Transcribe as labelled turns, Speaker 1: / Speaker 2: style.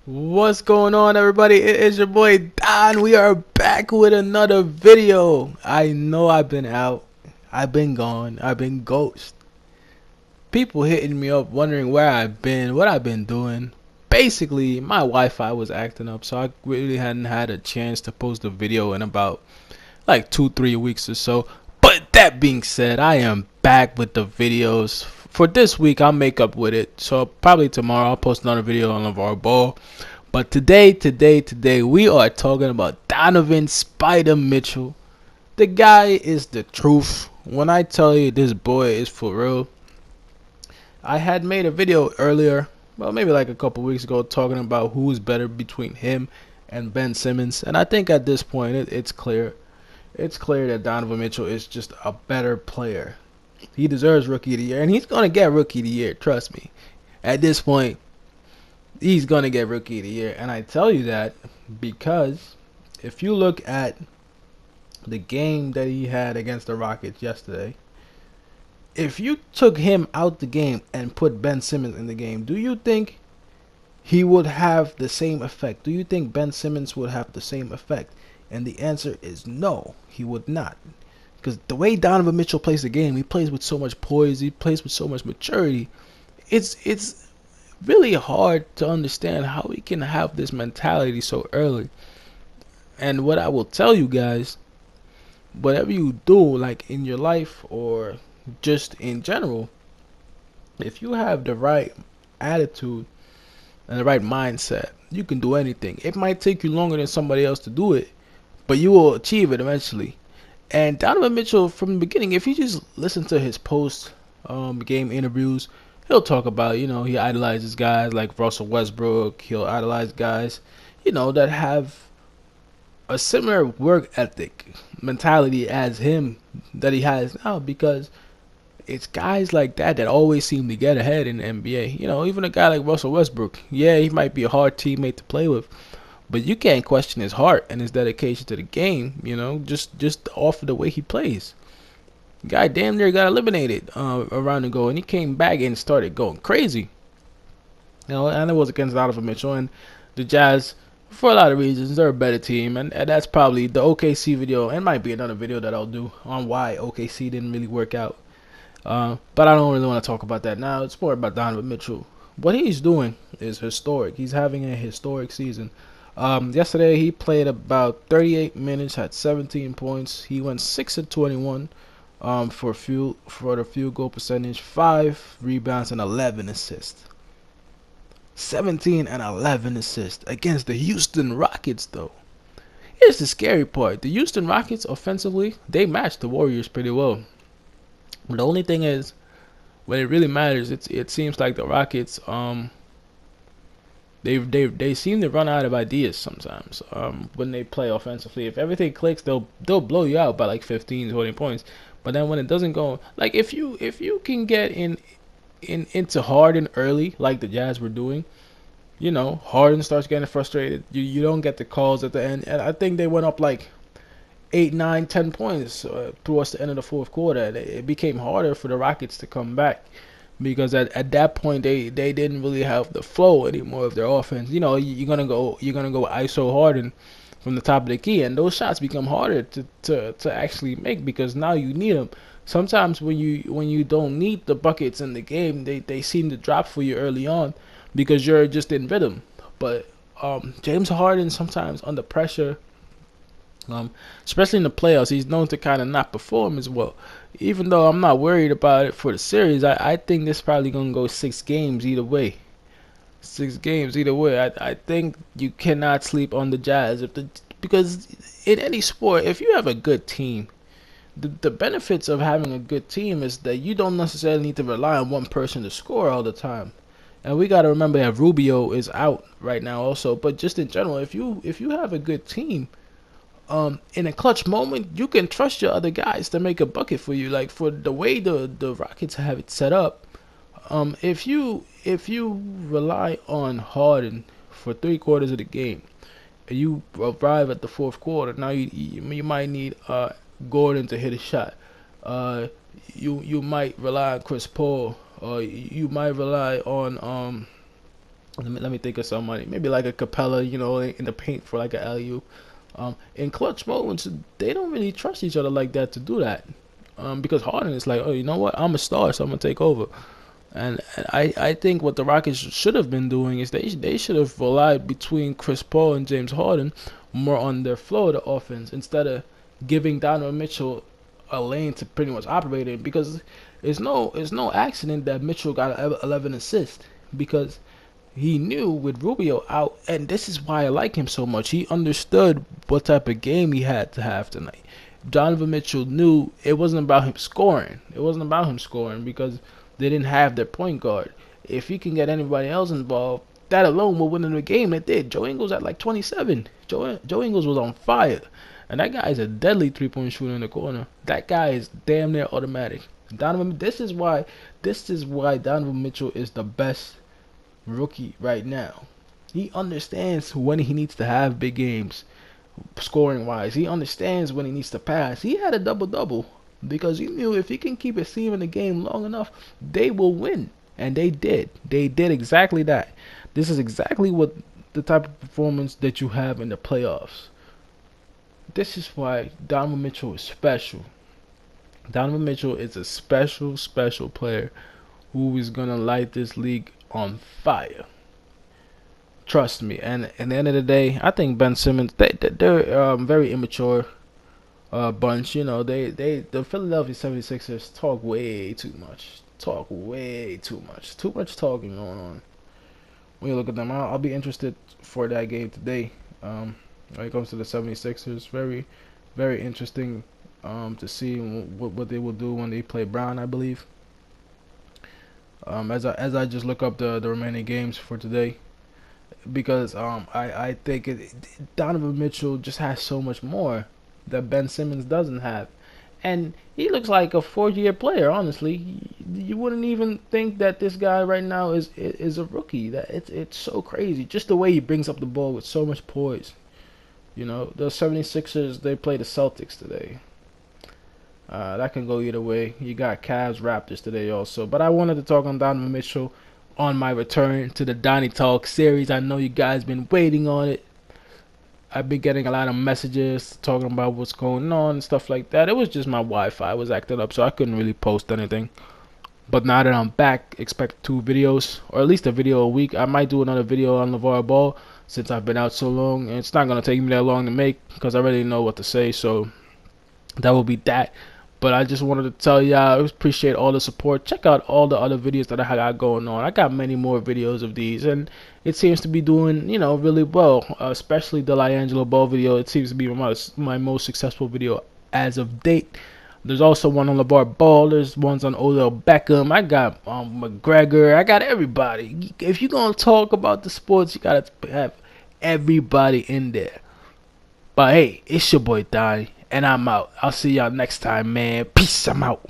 Speaker 1: What's going on, everybody? It is your boy Don. We are back with another video. I know I've been out, I've been gone, I've been ghost. People hitting me up wondering where I've been, what I've been doing. Basically, my Wi-Fi was acting up, so I really hadn't had a chance to post a video in about like 2-3 weeks or so. But that being said, I am back with the videos. For this week, I'll make up with it. So probably tomorrow I'll post another video on LeVar Ball. But today, we are talking about Donovan Spider Mitchell. The guy is the truth. When I tell you this boy is for real, I had made a video earlier, well, maybe like a couple weeks ago, talking about who's better between him and Ben Simmons. And I think at this point, it's clear. It's clear that Donovan Mitchell is just a better player. He deserves Rookie of the Year, and he's going to get Rookie of the Year, trust me. At this point, he's going to get Rookie of the Year. And I tell you that because if you look at the game that he had against the Rockets yesterday, if you took him out the game and put Ben Simmons in the game, do you think he would have the same effect? Do you think Ben Simmons would have the same effect? And the answer is no, he would not. Because the way Donovan Mitchell plays the game, he plays with so much poise, he plays with so much maturity. It's really hard to understand how he can have this mentality so early. And what I will tell you guys, whatever you do, like in your life or just in general, if you have the right attitude and the right mindset, you can do anything. It might take you longer than somebody else to do it, but you will achieve it eventually. And Donovan Mitchell, from the beginning, if you just listen to his post game interviews, he'll talk about, he idolizes guys like Russell Westbrook. He'll idolize guys, that have a similar work ethic mentality as him that he has now, because it's guys like that that always seem to get ahead in the NBA. Even a guy like Russell Westbrook, yeah, he might be a hard teammate to play with, but you can't question his heart and his dedication to the game. Just off of the way he plays. Guy damn near got eliminated around the goal, and he came back and started going crazy. And it was against Donovan Mitchell and the Jazz. For a lot of reasons, they're a better team, and that's probably the OKC video. And might be another video that I'll do on why OKC didn't really work out. But I don't really want to talk about that now. It's more about Donovan Mitchell. What he's doing is historic. He's having a historic season. Yesterday he played about 38 minutes, had 17 points. He went 6 of 21 for the field goal percentage, 5 rebounds and 11 assists. 17 and 11 assists against the Houston Rockets, though. Here's the scary part. The Houston Rockets, offensively, they match the Warriors pretty well. But the only thing is, when it really matters, it seems like the Rockets, they seem to run out of ideas sometimes when they play offensively. If everything clicks, they'll blow you out by like 15, 20 points. But then when it doesn't go, like if you can get into Harden early, like the Jazz were doing, Harden starts getting frustrated. You don't get the calls at the end, and I think they went up like 8, 9, 10 points towards the end of the fourth quarter. It became harder for the Rockets to come back because at that point they didn't really have the flow anymore of their offense. You're gonna go ISO Harden from the top of the key, and those shots become harder to actually make because now you need them. Sometimes when you don't need the buckets in the game, they seem to drop for you early on because you're just in rhythm. But James Harden sometimes under pressure, especially in the playoffs, he's known to kind of not perform as well. Even though I'm not worried about it for the series, I think this is probably going to go 6 games either way. 6 games either way. I think you cannot sleep on the Jazz because in any sport, if you have a good team, the benefits of having a good team is that you don't necessarily need to rely on one person to score all the time. And we got to remember that Rubio is out right now also. But just in general, if you have a good team, in a clutch moment, you can trust your other guys to make a bucket for you. Like for the way the Rockets have it set up, if you rely on Harden for 3 quarters of the game, and you arrive at the fourth quarter, now you might need Gordon to hit a shot. You might rely on Chris Paul, or you might rely on Let me think of somebody. Maybe like a Capella, in the paint for like a LU. In clutch moments, they don't really trust each other like that to do that. Because Harden is like, oh, you know what? I'm a star, so I'm gonna take over. And I think what the Rockets should have been doing is they should have relied between Chris Paul and James Harden more on their flow of the offense instead of giving Donovan Mitchell a lane to pretty much operate in, because it's no accident that Mitchell got 11 assists, because he knew with Rubio out, and this is why I like him so much. He understood what type of game he had to have tonight. Donovan Mitchell knew it wasn't about him scoring. It wasn't about him scoring because they didn't have their point guard. If he can get anybody else involved, that alone will win them the game. It did. Joe Ingles at like 27. Joe Ingles was on fire. And that guy is a deadly three-point shooter in the corner. That guy is damn near automatic. Donovan, this is why Donovan Mitchell is the best rookie right now. He understands when he needs to have big games, scoring wise. He understands when he needs to pass. He had a double double because he knew if he can keep his team in the game long enough, they will win. And they did. They did exactly that. This is exactly what the type of performance that you have in the playoffs. This is why Donovan Mitchell is special. Donovan Mitchell is a special, special player who is going to light this league on fire. Trust me. And at the end of the day, I think Ben Simmons, they're very immature bunch. The Philadelphia 76ers talk way too much. Talk way too much. Too much talking going on. When you look at them, I'll be interested for that game today. When it comes to the 76ers, very, very interesting to see what they will do when they play Brown, I believe. As I just look up the remaining games for today, because I think Donovan Mitchell just has so much more that Ben Simmons doesn't have, and he looks like a 4th-year player. Honestly, you wouldn't even think that this guy right now is a rookie. That it's so crazy, just the way he brings up the ball with so much poise. The 76ers, they play the Celtics today. That can go either way. You got Cavs, Raptors today also. But I wanted to talk on Donovan Mitchell on my return to the DonnyTalks series. I know you guys been waiting on it. I've been getting a lot of messages talking about what's going on and stuff like that. It was just my Wi-Fi was acting up, so I couldn't really post anything. But now that I'm back, expect 2 videos, or at least a video a week. I might do another video on LeVar Ball since I've been out so long. And it's not going to take me that long to make because I already know what to say. So that will be that. But I just wanted to tell y'all, I appreciate all the support. Check out all the other videos that I got going on. I got many more videos of these, and it seems to be doing, really well. Especially the LiAngelo Ball video. It seems to be my most successful video as of date. There's also one on LeVar Ball. There's ones on Odell Beckham. I got McGregor. I got everybody. If you're going to talk about the sports, you got to have everybody in there. But hey, it's your boy Donnie, and I'm out. I'll see y'all next time, man. Peace. I'm out.